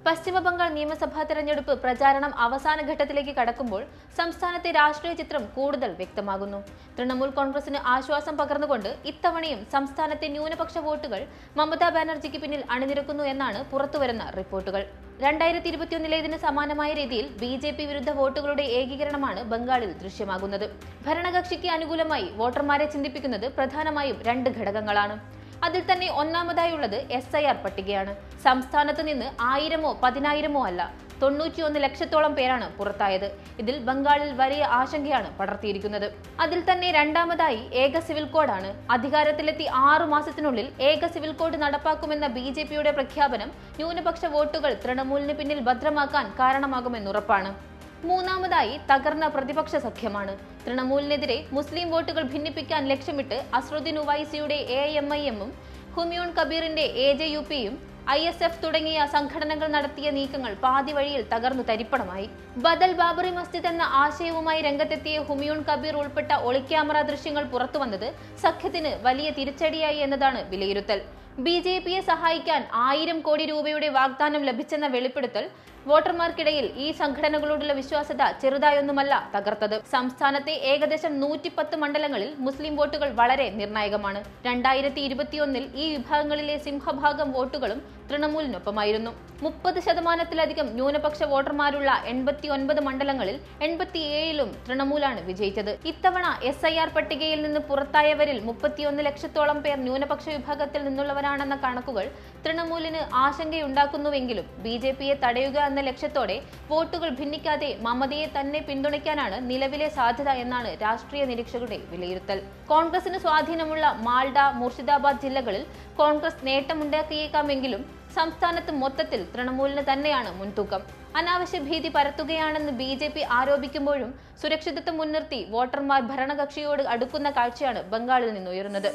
പശ്ചിമബംഗാൾ നിയമസഭാ തെരഞ്ഞെടുപ്പ് പ്രചാരണം അവസാന ഘട്ടത്തിലേക്ക് കടക്കുമ്പോൾ സംസ്ഥാനത്തെ രാഷ്ട്രീയ ചിത്രം കൂടുതൽ വ്യക്തമാകുന്നു. തൃണമൂൽ കോൺഗ്രസിന് ആശ്വാസം പകർന്നുകൊണ്ട് ഇത്തവണയും സംസ്ഥാനത്തെ ന്യൂനപക്ഷ വോട്ടുകൾ മമതാ ബാനർജിക്ക് പിന്നിൽ അണിനിരക്കുന്നു എന്നാണ് പുറത്തുവരുന്ന റിപ്പോർട്ടുകൾ. 2021 ഇതിന് സമാനമായ രീതിയിൽ BJP വിരുദ്ധ വോട്ടുകളുടെ ഏകീകരണമാണ് ബംഗാളിൽ ദൃശ്യമാകുന്നത്. ഭരണകക്ഷിക്ക് അനുകൂലമായി വോട്ടർമാരെ ചിന്തിപ്പിക്കുന്നത് പ്രധാനമായും രണ്ട് ഘടകങ്ങളാണ്. അതിൽ തന്നെ ഒന്നാമതായുള്ളത് SIR പട്ടികയാണ്. സംസ്ഥാനത്ത് നിന്ന് 1000-ഓ 10,000-ഓ അല്ല, 91 ലക്ഷത്തോളം പേരാണ് പുറത്തായത്. ഇതിൽ ബംഗാളിൽ വലിയ ആശങ്കയാണ് പടർത്തിയിരിക്കുന്നത്. അതിൽ തന്നെ രണ്ടാമതായി ഏക സിവിൽ കോഡാണ്. അധികാരത്തിലെത്തി 6 മാസത്തിനുള്ളിൽ ഏക സിവിൽ കോഡ് നടപ്പാക്കുമെന്ന BJPയുടെ പ്രഖ്യാപനം ന്യൂനപക്ഷ വോട്ടുകൾ തൃണമൂലിന് പിന്നിൽ ഭദ്രമാക്കാൻ കാരണമാകുമെന്നുറപ്പാണ്. മൂന്നാമതായി തകർന്ന പ്രതിപക്ഷ സഖ്യമാണ്. തൃണമൂലിനെതിരെ മുസ്ലിം വോട്ടുകൾ ഭിന്നിപ്പിക്കാൻ ലക്ഷ്യമിട്ട് അസ്റുദ്ദീൻ ഉവൈസിയുടെ AIMIM-ഉം ഹുമയൂൺ കബീറിന്റെ AJUP-യും ISF തുടങ്ങിയ സംഘടനകൾ നടത്തിയ നീക്കങ്ങൾ പാതി വഴിയിൽ തകർന്നു തരിപ്പണമായി. ബദൽ ബാബറി മസ്ജിദ് എന്ന ആശയവുമായി രംഗത്തെത്തിയ ഹുമയൂൺ കബീർ ഉൾപ്പെട്ട ഒളിക്യാമറ ദൃശ്യങ്ങൾ പുറത്തുവന്നത് സഖ്യത്തിന് വലിയ തിരിച്ചടിയായി എന്നതാണ് വിലയിരുത്തൽ. BJPയെ സഹായിക്കാൻ 1000 കോടി രൂപയുടെ വാഗ്ദാനം ലഭിച്ചെന്ന വെളിപ്പെടുത്തൽ വോട്ടർമാർക്കിടയിൽ ഈ സംഘടനകളോടുള്ള വിശ്വാസ്യത ചെറുതായൊന്നുമല്ല തകർത്തത്. സംസ്ഥാനത്തെ ഏകദേശം 110 മണ്ഡലങ്ങളിൽ മുസ്ലിം വോട്ടുകൾ വളരെ നിർണായകമാണ്. 2021 ഈ വിഭാഗങ്ങളിലെ സിംഹഭാഗം വോട്ടുകളും തൃണമൂലിനൊപ്പമായിരുന്നു. 30% ന്യൂനപക്ഷ വോട്ടർമാരുള്ള 89 മണ്ഡലങ്ങളിൽ 87-ലും തൃണമൂലാണ് വിജയിച്ചത്. ഇത്തവണ SIR പട്ടികയിൽ നിന്ന് പുറത്തായവരിൽ 31 ലക്ഷത്തോളം പേർ ന്യൂനപക്ഷ വിഭാഗത്തിൽ നിന്നുള്ളവരാണെന്ന കണക്കുകൾ തൃണമൂലിന് ആശങ്കയുണ്ടാക്കുന്നുവെങ്കിലും BJPയെ തടയുക എന്ന ലക്ഷ്യത്തോടെ വോട്ടുകൾ ഭിന്നിക്കാതെ മമതയെ തന്നെ പിന്തുണയ്ക്കാനാണ് നിലവിലെ സാധ്യത എന്നാണ് രാഷ്ട്രീയ നിരീക്ഷകരുടെ വിലയിരുത്തൽ. കോൺഗ്രസിന് സ്വാധീനമുള്ള മാൽഡ, മുർഷിദാബാദ് ജില്ലകളിൽ കോൺഗ്രസ് നേട്ടമുണ്ടാക്കിയേക്കാമെങ്കിലും സംസ്ഥാനത്ത് മൊത്തത്തിൽ തൃണമൂലിന് തന്നെയാണ് മുൻതൂക്കം. അനാവശ്യ ഭീതി പരത്തുകയാണെന്ന് BJP ആരോപിക്കുമ്പോഴും സുരക്ഷിതത്വം മുൻനിർത്തി വോട്ടർമാർ ഭരണകക്ഷിയോട് അടുക്കുന്ന കാഴ്ചയാണ് ബംഗാളിൽ നിന്നുയരുന്നത്.